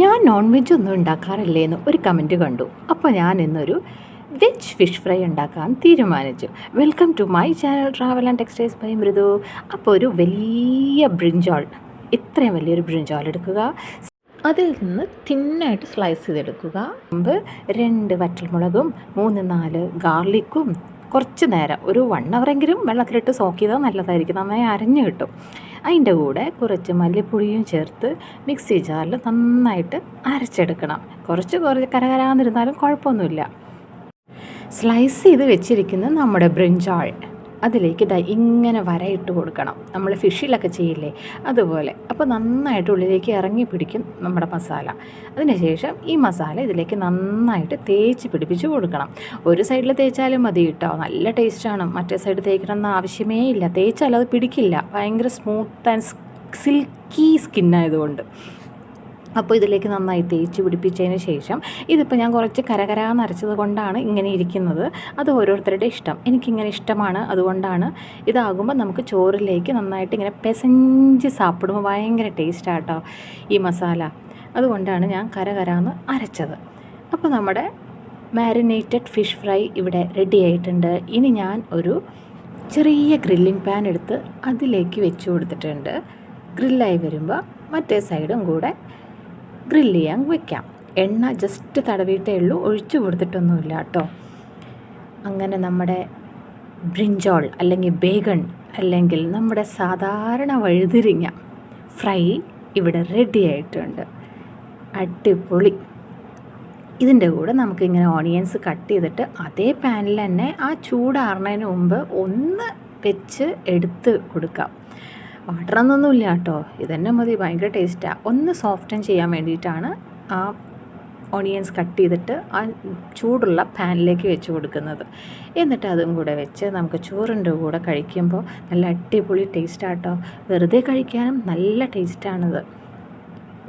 ഞാൻ non veg ഒന്നും ഉണ്ടാക്കാറില്ലേന്ന് ഒരു കമൻറ്റ് കണ്ടു. അപ്പോൾ ഞാൻ ഇന്നൊരു വെജ് ഫിഷ് ഫ്രൈ ഉണ്ടാക്കാൻ തീരുമാനിച്ചു. Welcome to my channel travel and textiles by Mridu. അപ്പോൾ ഒരു വലിയ ബ്രിഞ്ചോൾ, ഇത്രയും വലിയൊരു ബ്രിഞ്ചോൾ എടുക്കുക. അതിൽ നിന്ന് തിന്നായിട്ട് സ്ലൈസ് ചെയ്തെടുക്കുക. മുമ്പ് 2 വറ്റൽമുളകും 3-4 ഗാർലിക്കും കുറച്ച് നേരം ഒരു 1 അവറെങ്കിലും വെള്ളത്തിലിട്ട് സോക്ക് ചെയ്താൽ നല്ലതായിരിക്കും, നന്നായി അരഞ്ഞു കിട്ടും. അതിൻ്റെ കൂടെ കുറച്ച് മല്ലിപ്പൊടിയും ചേർത്ത് മിക്സി ജാറിൽ നന്നായിട്ട് അരച്ചെടുക്കണം. കുറച്ച് കരകരാന്നിരുന്നാലും കുഴപ്പമൊന്നുമില്ല. സ്ലൈസ് ചെയ്ത് വെച്ചിരിക്കുന്ന നമ്മുടെ ബ്രിഞ്ചാൾ അതിലേക്ക് ഇങ്ങനെ വരയിട്ട് കൊടുക്കണം. നമ്മൾ ഫിഷിലൊക്കെ ചെയ്യില്ലേ അതുപോലെ. അപ്പോൾ നന്നായിട്ട് ഉള്ളിലേക്ക് ഇറങ്ങി പിടിക്കും നമ്മുടെ മസാല. അതിനുശേഷം ഈ മസാല ഇതിലേക്ക് നന്നായിട്ട് തേച്ച് പിടിപ്പിച്ച് കൊടുക്കണം. ഒരു സൈഡിൽ തേച്ചാലും മതി കേട്ടോ, നല്ല ടേസ്റ്റാണ്. മറ്റേ സൈഡ് തേക്കണമെന്ന് ആവശ്യമേ ഇല്ല. തേച്ചാൽ അത് പിടിക്കില്ല, ഭയങ്കര സ്മൂത്ത് ആൻഡ് സിൽക്കി സ്കിന്നായതുകൊണ്ട്. അപ്പോൾ ഇതിലേക്ക് നന്നായി തേച്ച് പിടിപ്പിച്ചതിന് ശേഷം, ഇതിപ്പോൾ ഞാൻ കുറച്ച് കരകരാന്നരച്ചത് കൊണ്ടാണ് ഇങ്ങനെ ഇരിക്കുന്നത്. അത് ഓരോരുത്തരുടെ ഇഷ്ടം. എനിക്കിങ്ങനെ ഇഷ്ടമാണ്, അതുകൊണ്ടാണ്. ഇതാകുമ്പോൾ നമുക്ക് ചോറിലേക്ക് നന്നായിട്ട് ഇങ്ങനെ പെസഞ്ച് സാപ്പിടുമ്പോൾ ഭയങ്കര ടേസ്റ്റാട്ടോ ഈ മസാല. അതുകൊണ്ടാണ് ഞാൻ കരകരാന്ന് അരച്ചത്. അപ്പോൾ നമ്മുടെ മാരിനേറ്റഡ് ഫിഷ് ഫ്രൈ ഇവിടെ റെഡി ആയിട്ടുണ്ട്. ഇനി ഞാൻ ഒരു ചെറിയ ഗ്രില്ലിംഗ് പാൻ എടുത്ത് അതിലേക്ക് വെച്ച് കൊടുത്തിട്ടുണ്ട്. ഗ്രില്ലായി വരുമ്പോൾ മറ്റേ സൈഡും കൂടെ ഗ്രില്ല് ചെയ്യാൻ വയ്ക്കാം. എണ്ണ ജസ്റ്റ് തടവിയിട്ടേ ഉള്ളൂ, ഒഴിച്ചു കൊടുത്തിട്ടൊന്നുമില്ല കേട്ടോ. അങ്ങനെ നമ്മുടെ ബ്രിഞ്ചോൾ അല്ലെങ്കിൽ ബേഗൺ അല്ലെങ്കിൽ നമ്മുടെ സാധാരണ വഴുതിരിങ്ങ ഫ്രൈ ഇവിടെ റെഡി ആയിട്ടുണ്ട്. അടിപൊളി. ഇതിൻ്റെ കൂടെ നമുക്കിങ്ങനെ ഓണിയൻസ് കട്ട് ചെയ്തിട്ട് അതേ പാനിൽ തന്നെ ആ ചൂടാറുന്നതിന് മുമ്പ് ഒന്ന് വെച്ച് എടുത്ത് കൊടുക്കാം. വാട്ടറൊന്നൊന്നുമില്ല കേട്ടോ, ഇതന്നെ മതി. ഭയങ്കര ടേസ്റ്റാണ്. ഒന്ന് സോഫ്റ്റൻ ചെയ്യാൻ വേണ്ടിയിട്ടാണ് ആ ഓണിയൻസ് കട്ട് ചെയ്തിട്ട് ആ ചൂടുള്ള പാനിലേക്ക് വെച്ച് കൊടുക്കുന്നത്. എന്നിട്ട് അതും കൂടെ വെച്ച് നമുക്ക് ചോറിൻ്റെ കൂടെ കഴിക്കുമ്പോൾ നല്ല അടിപൊളി ടേസ്റ്റാണ് കേട്ടോ. വെറുതെ കഴിക്കാനും നല്ല ടേസ്റ്റാണിത്.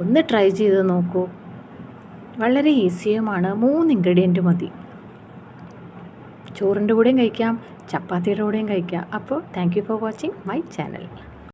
ഒന്ന് ട്രൈ ചെയ്ത് നോക്കൂ. വളരെ ഈസിയുമാണ്. 3 ഇൻഗ്രീഡിയൻറ്റ് മതി. ചോറിൻ്റെ കൂടെയും കഴിക്കാം, ചപ്പാത്തിയുടെ കൂടെയും കഴിക്കാം. അപ്പോൾ thank you for watching my channel.